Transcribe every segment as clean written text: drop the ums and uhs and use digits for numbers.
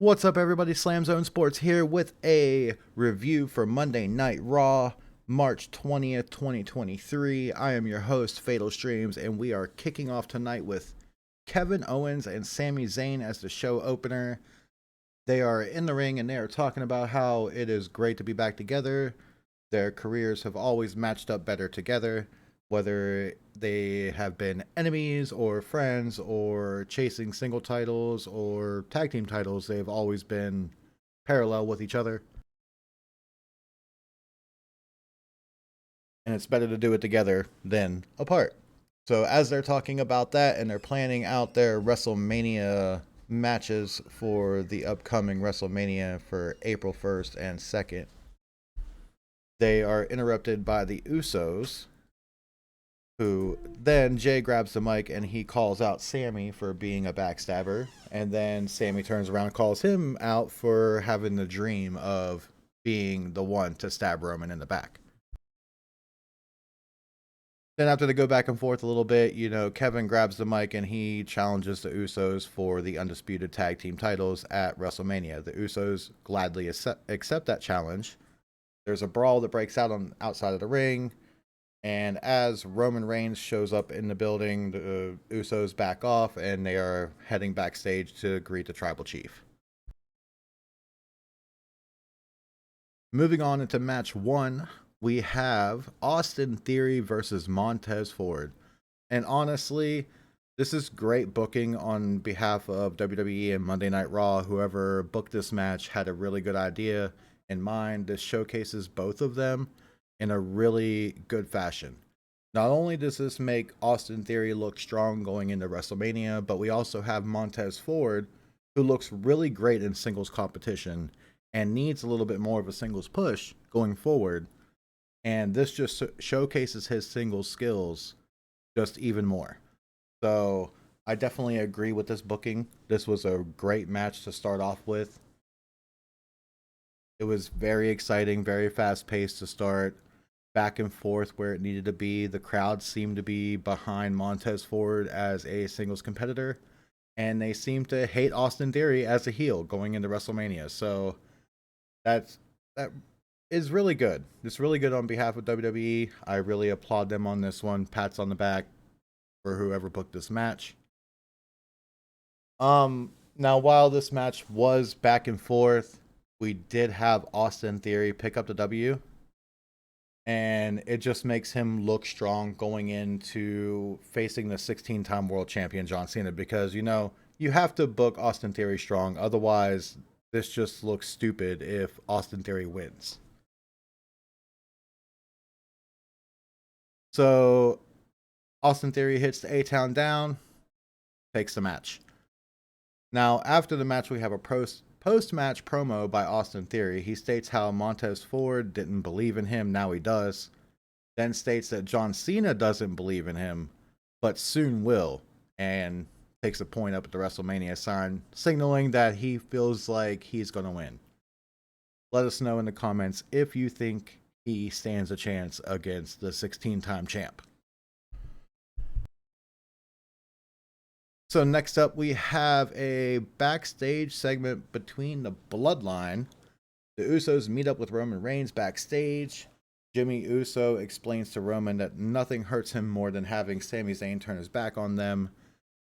What's up, everybody? SlamZoneSports here with a review for Monday Night Raw, March 20th, 2023. I am your host, Fatal Streams, and we are kicking off tonight with Kevin Owens and Sami Zayn as the show opener. They are in the ring and they are talking about how it is great to be back together. Their careers have always matched up better together, whether they have been enemies or friends or chasing single titles or tag team titles. They've always been parallel with each other. And it's better to do it together than apart. So as they're talking about that and they're planning out their WrestleMania matches for the upcoming WrestleMania for April 1st and 2nd, they are interrupted by the Usos, who then Jay grabs the mic and he calls out Sami for being a backstabber. And then Sami turns around and calls him out for having the dream of being the one to stab Roman in the back. Then after they go back and forth a little bit, Kevin grabs the mic and he challenges the Usos for the undisputed tag team titles at WrestleMania. The Usos gladly accept that challenge. There's a brawl that breaks out on outside of the ring. And as Roman Reigns shows up in the building, the Usos back off and they are heading backstage to greet the Tribal Chief. Moving on into match 1, we have Austin Theory versus Montez Ford. And honestly, this is great booking on behalf of WWE and Monday Night Raw. Whoever booked this match had a really good idea in mind. This showcases both of them in a really good fashion. Not only does this make Austin Theory look strong going into WrestleMania, but we also have Montez Ford, who looks really great in singles competition and needs a little bit more of a singles push going forward. And this just showcases his singles skills just even more. So I definitely agree with this booking. This was a great match to start off with. It was very exciting, very fast paced to start. Back and forth where it needed to be. The crowd seemed to be behind Montez Ford as a singles competitor, and they seem to hate Austin Theory as a heel going into WrestleMania. So that is really good. It's really good on behalf of WWE. I really applaud them on this one. Pats on the back for whoever booked this match. Now while this match was back and forth, we did have Austin Theory pick up the W. And it just makes him look strong going into facing the 16-time world champion John Cena, because you have to book Austin Theory strong, otherwise this just looks stupid if Austin Theory wins. So Austin Theory hits the A-Town down, takes the match. Now after the match we have a post-match promo by Austin Theory. He states how Montez Ford didn't believe in him, now he does. Then states that John Cena doesn't believe in him, but soon will, and takes a point up at the WrestleMania sign, signaling that he feels like he's going to win. Let us know in the comments if you think he stands a chance against the 16-time champ. So next up, we have a backstage segment between the Bloodline. The Usos meet up with Roman Reigns backstage. Jimmy Uso explains to Roman that nothing hurts him more than having Sami Zayn turn his back on them,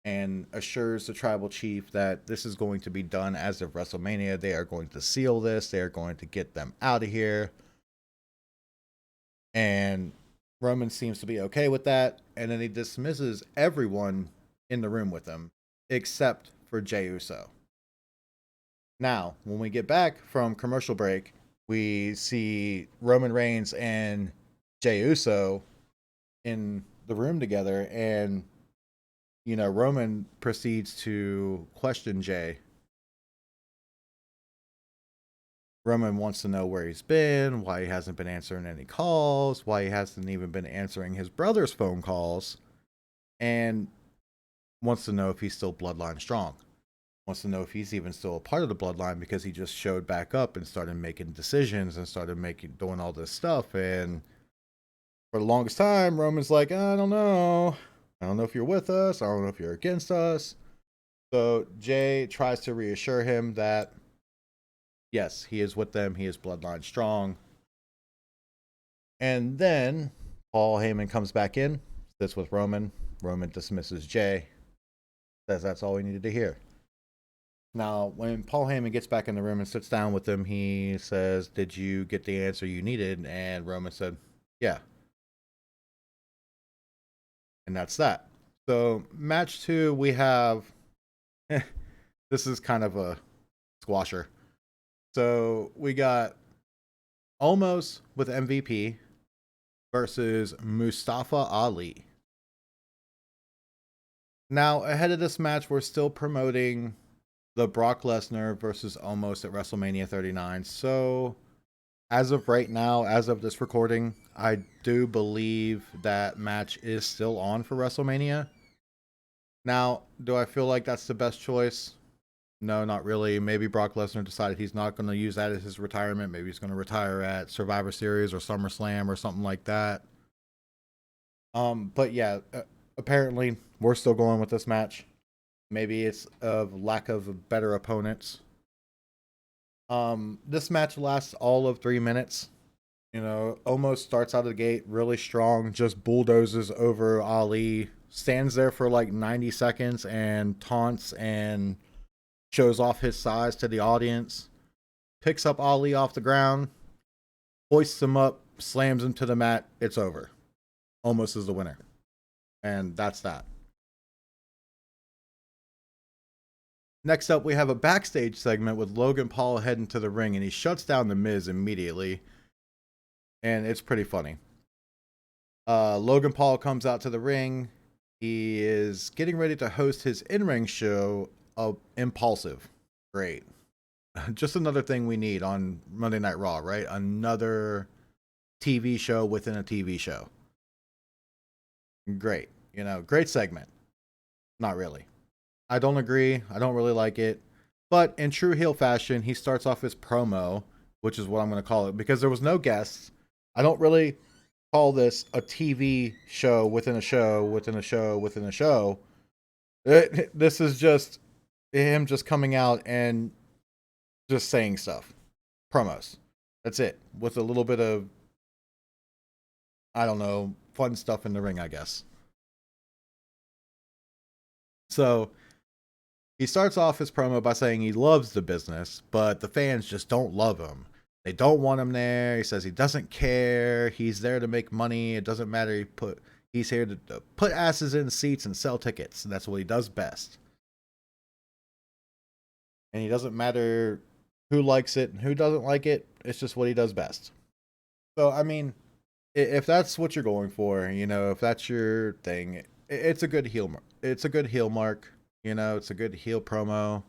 and assures the Tribal Chief that this is going to be done as of WrestleMania. They are going to seal this. They are going to get them out of here. And Roman seems to be okay with that, and then he dismisses everyone in the room with him, except for Jey Uso. Now, when we get back from commercial break, we see Roman Reigns and Jey Uso in the room together, and Roman proceeds to question Jey. Roman wants to know where he's been, why he hasn't been answering any calls, why he hasn't even been answering his brother's phone calls, and wants to know if he's still Bloodline strong. Wants to know if he's even still a part of the Bloodline, because he just showed back up and started making decisions and started doing all this stuff. And for the longest time, Roman's like, I don't know. I don't know if you're with us. I don't know if you're against us. So Jey tries to reassure him that Yes, he is with them. He is bloodline strong. And then Paul Heyman comes back in, sits with Roman. Roman dismisses Jay, says that's all we needed to hear. Now, when Paul Heyman gets back in the room and sits down with him, he says, "Did you get the answer you needed?" And Roman said, "Yeah." And that's that. So, match 2, we have. This is kind of a squasher. So, we got Almost with MVP versus Mustafa Ali. Now, ahead of this match, we're still promoting the Brock Lesnar versus Almost at WrestleMania 39. So, as of right now, as of this recording, I do believe that match is still on for WrestleMania. Now, do I feel like that's the best choice? No, not really. Maybe Brock Lesnar decided he's not going to use that as his retirement. Maybe he's going to retire at Survivor Series or SummerSlam or something like that. But yeah, apparently we're still going with this match. Maybe it's of lack of better opponents. This match lasts all of 3 minutes. You know, Almost starts out of the gate really strong, just bulldozes over Ali, stands there for like 90 seconds and taunts and shows off his size to the audience, picks up Ali off the ground, hoists him up, slams him to the mat. It's over. Almost is the winner. And that's that. Next up, we have a backstage segment with Logan Paul heading to the ring, and he shuts down The Miz immediately. And it's pretty funny. Logan Paul comes out to the ring. He is getting ready to host his in-ring show of Impulsive. Great. Just another thing we need on Monday Night Raw, right? Another TV show within a TV show. Great. You know, great segment. Not really. I don't agree. I don't really like it. But in true heel fashion, he starts off his promo, which is what I'm going to call it, because there was no guests. I don't really call this a TV show within a show within a show within a show. This is just him just coming out and just saying stuff. Promos. That's it. With a little bit of, I don't know, fun stuff in the ring, I guess. So he starts off his promo by saying he loves the business, but the fans just don't love him. They don't want him there. He says he doesn't care. He's there to make money. It doesn't matter. He's here to put asses in seats and sell tickets. And that's what he does best. And he doesn't matter who likes it and who doesn't like it. It's just what he does best. So, I mean, if that's what you're going for, you know, if that's your thing, it's a good heel. It's a good heel mark. You know, it's a good heel promo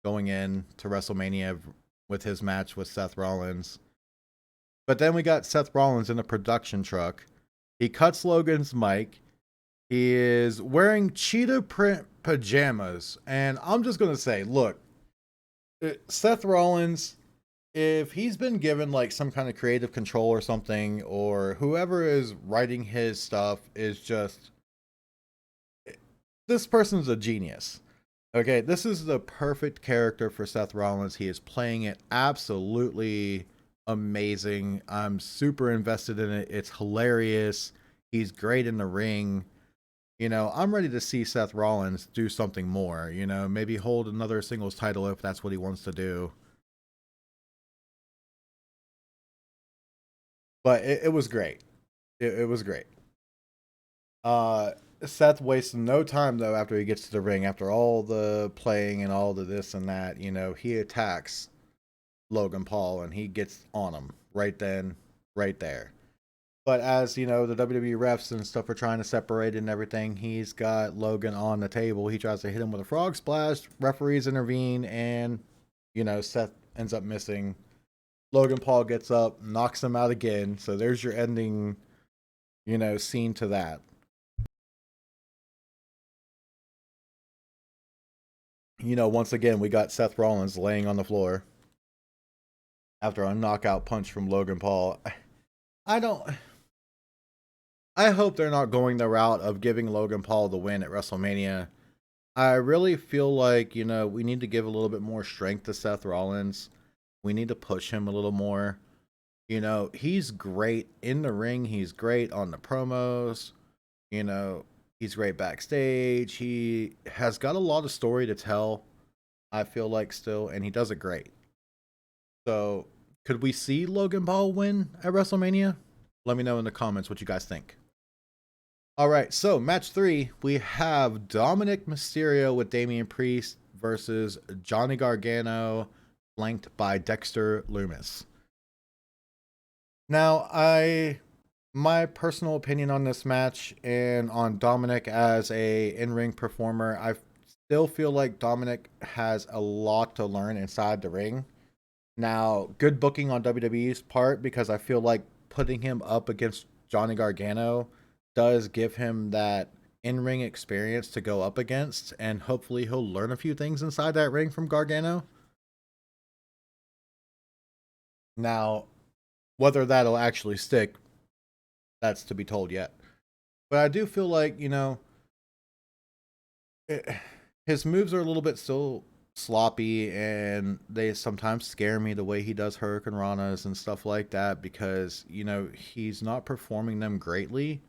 going in to WrestleMania with his match with Seth Rollins. But then we got Seth Rollins in a production truck. He cuts Logan's mic. He is wearing cheetah print pajamas. And I'm just going to say, look, Seth Rollins, if he's been given like some kind of creative control or something, or whoever is writing his stuff is just, this person's a genius. Okay, this is the perfect character for Seth Rollins. He is playing it absolutely amazing. I'm super invested in it. It's hilarious. He's great in the ring. You know, I'm ready to see Seth Rollins do something more. You know, maybe hold another singles title if that's what he wants to do. But it was great. It was great. Seth wastes no time though after he gets to the ring, after all the playing and all the this and that, you know, he attacks Logan Paul and he gets on him right then, right there. But as you know, the WWE refs and stuff are trying to separate it and everything, he's got Logan on the table. He tries to hit him with a frog splash. Referees intervene, and you know, Seth ends up missing. Logan Paul gets up, knocks him out again. So there's your ending, you know, scene to that. You know, once again, we got Seth Rollins laying on the floor after a knockout punch from Logan Paul. I don't. I hope they're not going the route of giving Logan Paul the win at WrestleMania. I really feel like, you know, we need to give a little bit more strength to Seth Rollins. We need to push him a little more. You know, he's great in the ring. He's great on the promos. You know, he's great backstage. He has got a lot of story to tell, I feel like, still, and he does it great. So, could we see Logan Paul win at WrestleMania? Let me know in the comments what you guys think. All right, so match 3, we have Dominic Mysterio with Damian Priest versus Johnny Gargano, flanked by Dexter Lumis. Now, my personal opinion on this match and on Dominic as a in-ring performer, I still feel like Dominic has a lot to learn inside the ring. Now, good booking on WWE's part, because I feel like putting him up against Johnny Gargano does give him that in-ring experience to go up against, and hopefully he'll learn a few things inside that ring from Gargano. Now, whether that'll actually stick, that's to be told yet. But I do feel like, you know, his moves are a little bit still sloppy, and they sometimes scare me the way he does Hurricane Ranas and stuff like that, because, you know, he's not performing them greatly.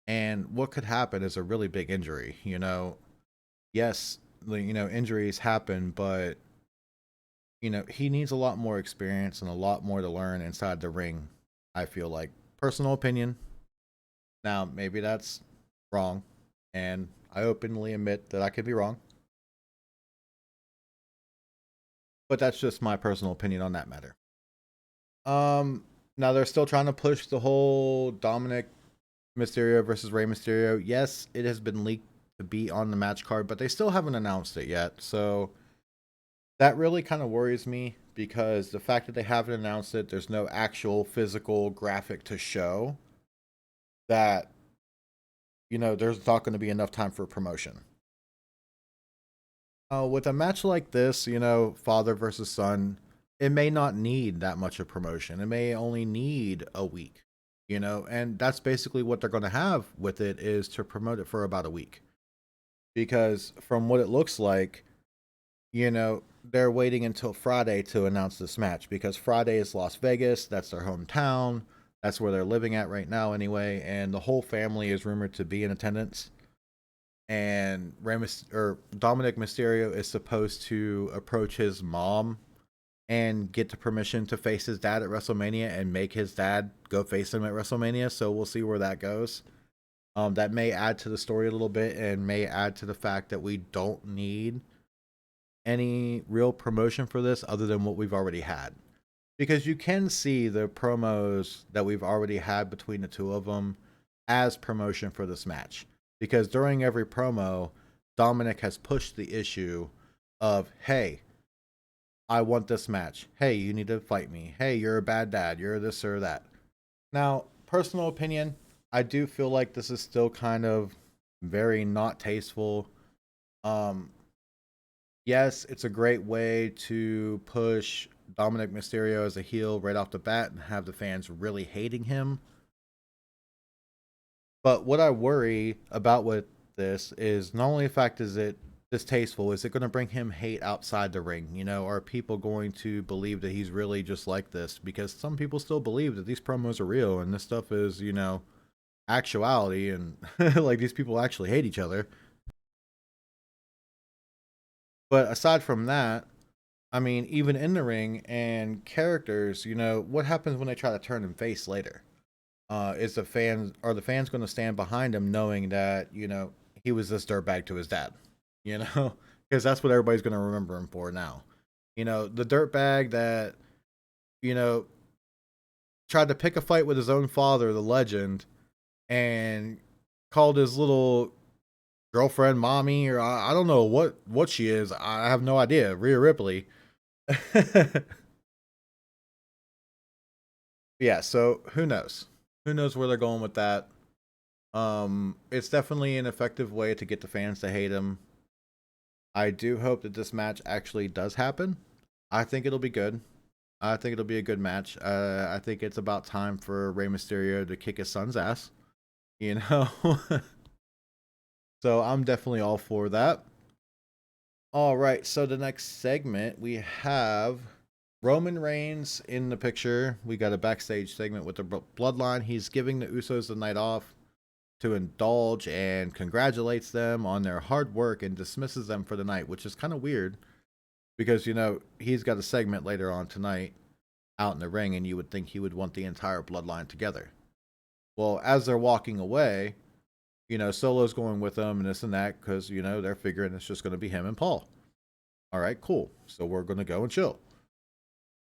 And what could happen is a really big injury, you know. Yes, you know, injuries happen, but, you know, he needs a lot more experience and a lot more to learn inside the ring, I feel like. Personal opinion. Now, maybe that's wrong, and I openly admit that I could be wrong. But that's just my personal opinion on that matter. Now they're still trying to push the whole Dominic Mysterio versus Rey Mysterio. Yes, it has been leaked to be on the match card, but they still haven't announced it yet. So that really kind of worries me, because the fact that they haven't announced it, there's no actual physical graphic to show that, you know, there's not going to be enough time for promotion. With a match like this, you know, father versus son, it may not need that much of promotion. It may only need a week, you know, and that's basically what they're going to have with it, is to promote it for about a week. Because from what it looks like, you know, they're waiting until Friday to announce this match, because Friday is Las Vegas. That's their hometown. That's where they're living at right now, anyway. And the whole family is rumored to be in attendance. And Dominic Mysterio is supposed to approach his mom and get the permission to face his dad at WrestleMania, and make his dad go face him at WrestleMania. So we'll see where that goes. That may add to the story a little bit, and may add to the fact that we don't need any real promotion for this other than what we've already had. Because you can see the promos that we've already had between the two of them as promotion for this match. Because during every promo, Dominic has pushed the issue of, hey, I want this match. Hey, you need to fight me. Hey, you're a bad dad. You're this or that. Now, personal opinion, I do feel like this is still kind of very not tasteful. Yes, it's a great way to push Dominic Mysterio as a heel right off the bat and have the fans really hating him. But what I worry about with this is not only the fact is it distasteful, is it going to bring him hate outside the ring? You know, are people going to believe that he's really just like this? Because some people still believe that these promos are real and this stuff is, you know, actuality, and like these people actually hate each other. But aside from that, I mean, even in the ring and characters, you know, what happens when they try to turn him face later? Are the fans going to stand behind him, knowing that, you know, he was this dirtbag to his dad? You know, because that's what everybody's going to remember him for now. You know, the dirtbag that, you know, tried to pick a fight with his own father, the legend, and called his little girlfriend mommy, or I don't know what she is. I have no idea. Rhea Ripley. Yeah, so who knows? Who knows where they're going with that? It's definitely an effective way to get the fans to hate him. I do hope that this match actually does happen. I think it'll be good. I think it'll be a good match. I think it's about time for Rey Mysterio to kick his son's ass. You know? So I'm definitely all for that. All right, so the next segment we have Roman Reigns in the picture. We got a backstage segment with the Bloodline. He's giving the Usos the night off to indulge and congratulates them on their hard work and dismisses them for the night, which is kind of weird because, he's got a segment later on tonight out in the ring, and you would think he would want the entire Bloodline together. Well, as they're walking away, Solo's going with them and this and that because, they're figuring it's just going to be him and Paul. All right, cool. So we're going to go and chill.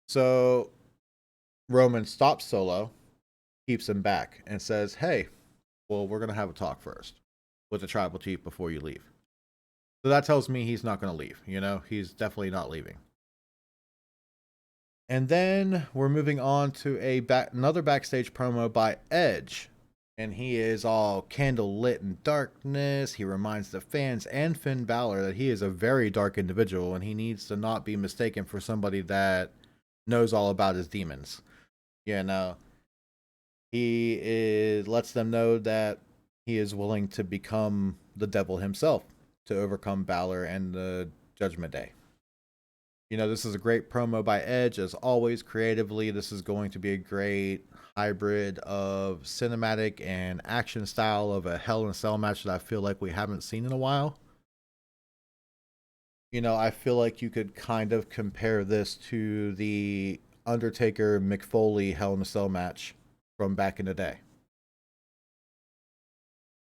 So Roman stops Solo, keeps him back, and says, hey, well, we're going to have a talk first with the tribal chief before you leave. So that tells me he's not going to leave. He's definitely not leaving. And then we're moving on to another backstage promo by Edge. And he is all candle lit in darkness. He reminds the fans and Finn Balor that he is a very dark individual and he needs to not be mistaken for somebody that knows all about his demons. He lets them know that he is willing to become the devil himself to overcome Balor and the Judgment Day. This is a great promo by Edge. As always, creatively, this is going to be a great hybrid of cinematic and action style of a Hell in a Cell match that I feel like we haven't seen in a while. I feel like you could kind of compare this to the Undertaker McFoley Hell in a Cell match from back in the day.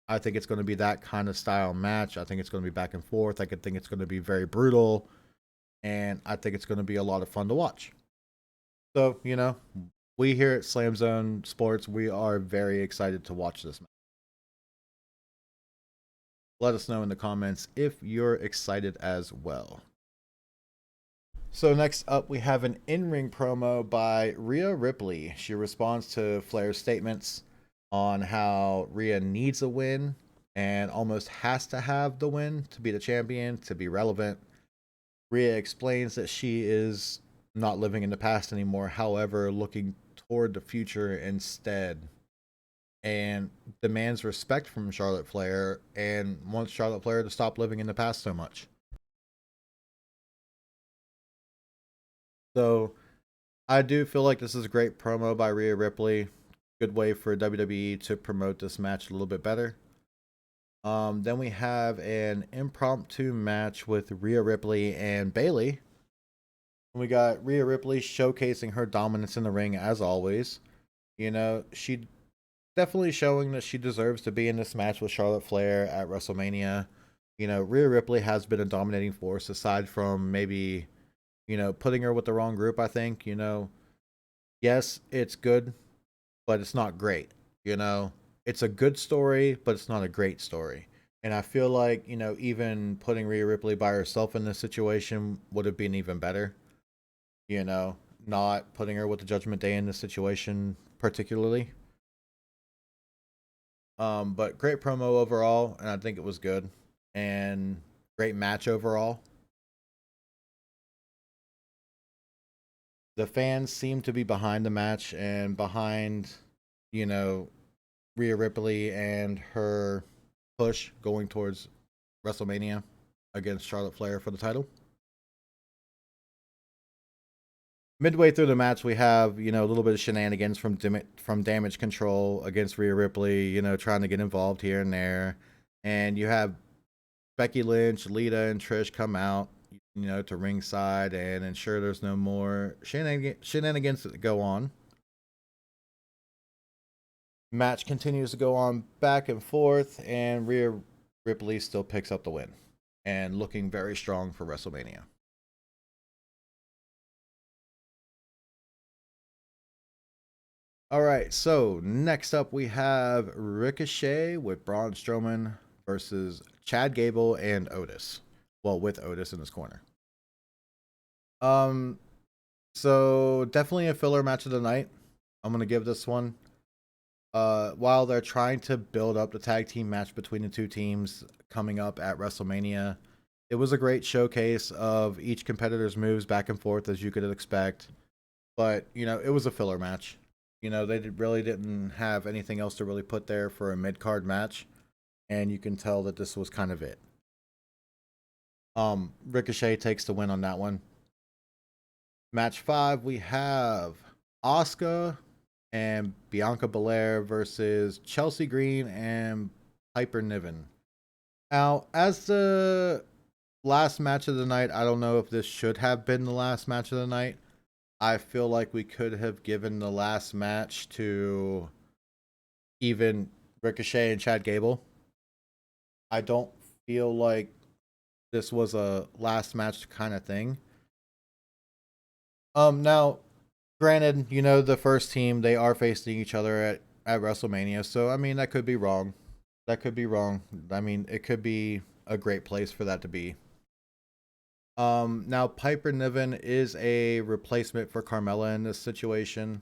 I think it's going to be that kind of style match. I think it's going to be back and forth. I think it's going to be very brutal. And I think it's going to be a lot of fun to watch. So, we here at SlamZoneSports, we are very excited to watch this match. Let us know in the comments if you're excited as well. So next up, we have an in-ring promo by Rhea Ripley. She responds to Flair's statements on how Rhea needs a win and almost has to have the win to be the champion, to be relevant. Rhea explains that she is not living in the past anymore, however, looking toward the future instead, and demands respect from Charlotte Flair and wants Charlotte Flair to stop living in the past so much. So I do feel like this is a great promo by Rhea Ripley. Good way for WWE to promote this match a little bit better. Then we have an impromptu match with Rhea Ripley and Bayley. We got Rhea Ripley showcasing her dominance in the ring as always. She definitely showing that she deserves to be in this match with Charlotte Flair at WrestleMania. Rhea Ripley has been a dominating force aside from maybe, putting her with the wrong group, I think. Yes, it's good, but it's not great. It's a good story, but it's not a great story. And I feel like, even putting Rhea Ripley by herself in this situation would have been even better. Not putting her with the Judgment Day in this situation particularly. But great promo overall, and I think it was good. And great match overall. The fans seem to be behind the match and behind, Rhea Ripley and her push going towards WrestleMania against Charlotte Flair for the title. Midway through the match, we have, a little bit of shenanigans from Damage Control against Rhea Ripley, trying to get involved here and there. And you have Becky Lynch, Lita, and Trish come out, to ringside and ensure there's no more shenanigans that go on. Match continues to go on back and forth, and Rhea Ripley still picks up the win and looking very strong for WrestleMania. All right, so next up we have Ricochet with Braun Strowman versus Chad Gable and Otis. Well, with Otis in his corner. So definitely a filler match of the night. I'm gonna give this one. While they're trying to build up the tag team match between the two teams coming up at WrestleMania, it was a great showcase of each competitor's moves back and forth as you could expect. But, it was a filler match. They really didn't have anything else to really put there for a mid-card match. And you can tell that this was kind of it. Ricochet takes the win on that one. Match 5, we have Asuka and Bianca Belair versus Chelsea Green and Piper Niven. Now, as the last match of the night, I don't know if this should have been the last match of the night. I feel like we could have given the last match to even Ricochet and Chad Gable. I don't feel like this was a last match kind of thing. Now, granted, the first team, they are facing each other at WrestleMania, so I mean that could be wrong. That could be wrong. I mean, it could be a great place for that to be. Now Piper Niven is a replacement for Carmella in this situation,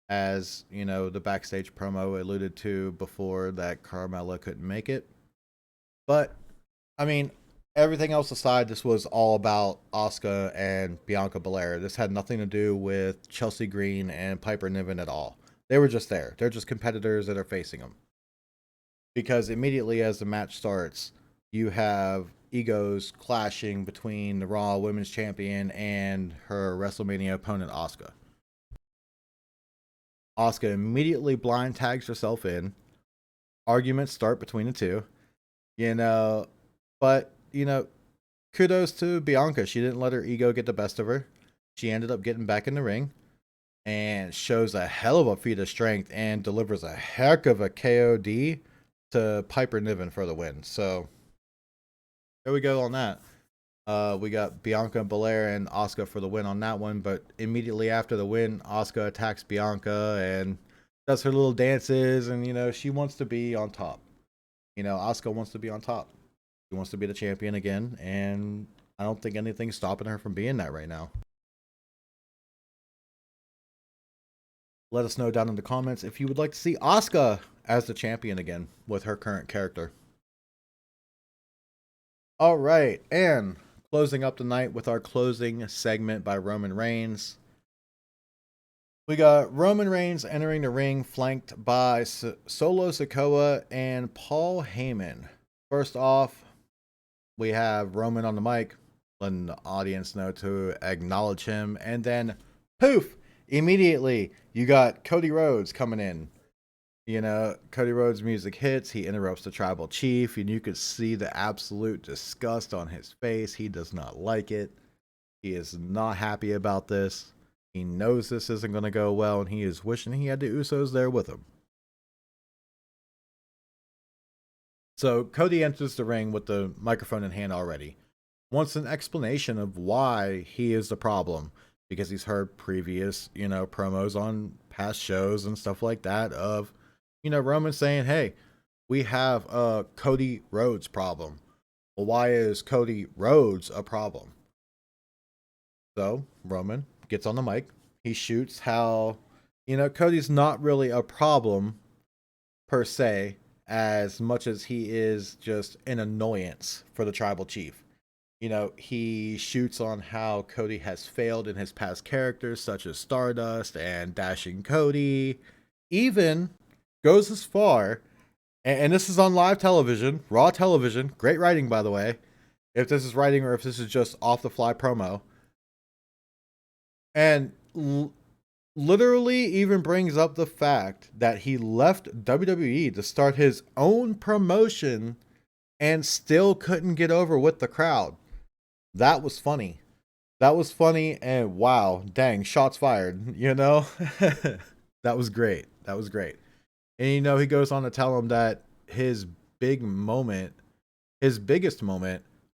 as the backstage promo alluded to before, that Carmella couldn't make it. But I mean, everything else aside, this was all about Asuka and Bianca Belair. This had nothing to do with Chelsea Green and Piper Niven at all. They were just there. They're just competitors that are facing them. Because immediately as the match starts, you have egos clashing between the Raw Women's Champion and her WrestleMania opponent, Asuka. Asuka immediately blind tags herself in. Arguments start between the two. But, kudos to Bianca. She didn't let her ego get the best of her. She ended up getting back in the ring and shows a hell of a feat of strength and delivers a heck of a KOD to Piper Niven for the win. So there we go on that. We got Bianca Belair and Asuka for the win on that one, but immediately after the win, Asuka attacks Bianca and does her little dances, and she wants to be on top. Asuka wants to be on top. She wants to be the champion again, and I don't think anything's stopping her from being that right now. Let us know down in the comments if you would like to see Asuka as the champion again with her current character. All right, and closing up the night with our closing segment by Roman Reigns. We got Roman Reigns entering the ring, flanked by Solo Sikoa and Paul Heyman. First off, we have Roman on the mic, letting the audience know to acknowledge him, and then poof, immediately you got Cody Rhodes coming in. Cody Rhodes' music hits, he interrupts the tribal chief, and you could see the absolute disgust on his face. He does not like it. He is not happy about this. He knows this isn't going to go well, and he is wishing he had the Usos there with him. So Cody enters the ring with the microphone in hand already. Wants an explanation of why he is the problem, because he's heard previous, promos on past shows and stuff like that of, Roman saying, hey, we have a Cody Rhodes problem. Well, why is Cody Rhodes a problem? So Roman gets on the mic. He shoots how, Cody's not really a problem per se, as much as he is just an annoyance for the tribal chief. He shoots on how Cody has failed in his past characters, such as Stardust and Dashing Cody. Even goes as far, and this is on live television, Raw television, great writing, by the way, if this is writing or if this is just off-the-fly promo, and literally even brings up the fact that he left WWE to start his own promotion and still couldn't get over with the crowd. That was funny. That was funny, and wow, dang, shots fired, That was great. That was great. And, he goes on to tell him that his biggest moment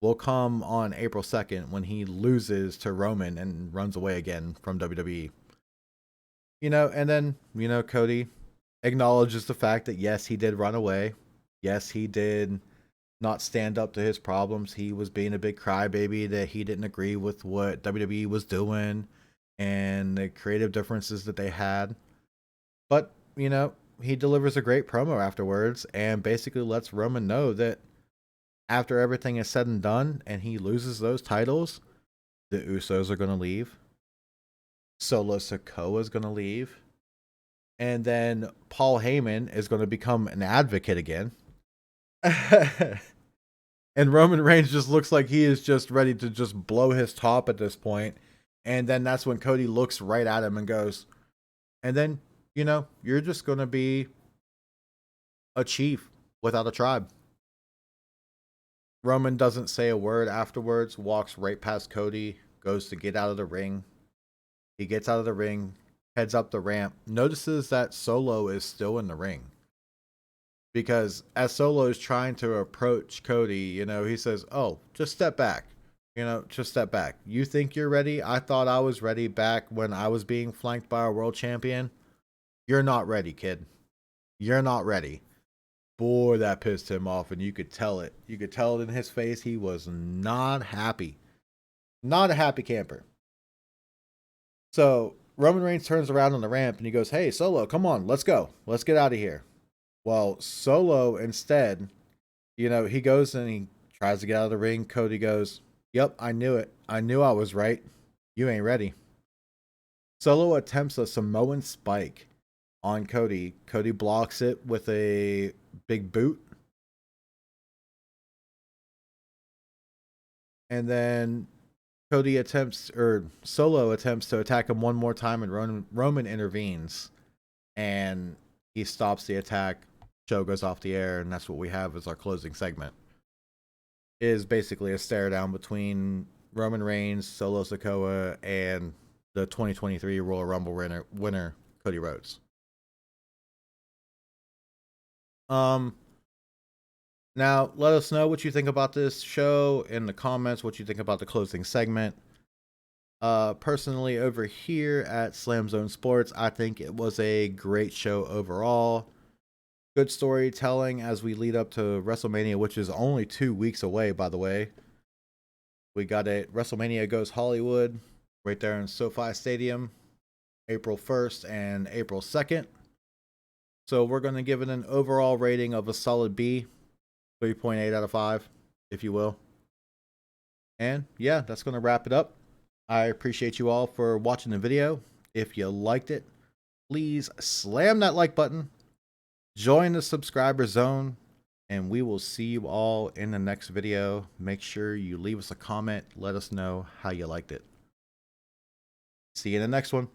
will come on April 2nd when he loses to Roman and runs away again from WWE. And then, Cody acknowledges the fact that, yes, he did run away. Yes, he did not stand up to his problems. He was being a big crybaby, that he didn't agree with what WWE was doing and the creative differences that they had. But, he delivers a great promo afterwards and basically lets Roman know that after everything is said and done and he loses those titles, the Usos are going to leave. Solo Sikoa is going to leave. And then Paul Heyman is going to become an advocate again. And Roman Reigns just looks like he is just ready to just blow his top at this point And then that's when Cody looks right at him and goes, and then, you're just going to be a chief without a tribe. Roman doesn't say a word afterwards, walks right past Cody, goes to get out of the ring. He gets out of the ring, heads up the ramp, notices that Solo is still in the ring. Because as Solo is trying to approach Cody, he says, "Oh, just step back. Just step back. You think you're ready? I thought I was ready back when I was being flanked by a world champion. You're not ready, kid. You're not ready." Boy, that pissed him off, and you could tell it. You could tell it in his face. He was not happy. Not a happy camper. So Roman Reigns turns around on the ramp and he goes, "Hey, Solo, come on, let's go. Let's get out of here." Well, Solo instead, he goes and he tries to get out of the ring. Cody goes, "Yep, I knew it. I knew I was right. You ain't ready." Solo attempts a Samoan spike on Cody. Cody blocks it with a big boot. And then Solo attempts to attack him one more time, and Roman intervenes. And he stops the attack. Show goes off the air, and that's what we have as our closing segment. It is basically a stare down between Roman Reigns, Solo Sikoa, and the 2023 Royal Rumble winner Cody Rhodes. Now, let us know what you think about this show in the comments, what you think about the closing segment. Personally, over here at SlamZoneSports, I think it was a great show overall. Good storytelling as we lead up to WrestleMania, which is only 2 weeks away, by the way. We got it. WrestleMania Goes Hollywood right there in SoFi Stadium, April 1st and April 2nd. So we're going to give it an overall rating of a solid B, 3.8 out of 5, if you will. And yeah, that's going to wrap it up. I appreciate you all for watching the video. If you liked it, please slam that like button, join the subscriber zone, and we will see you all in the next video. Make sure you leave us a comment. Let us know how you liked it. See you in the next one.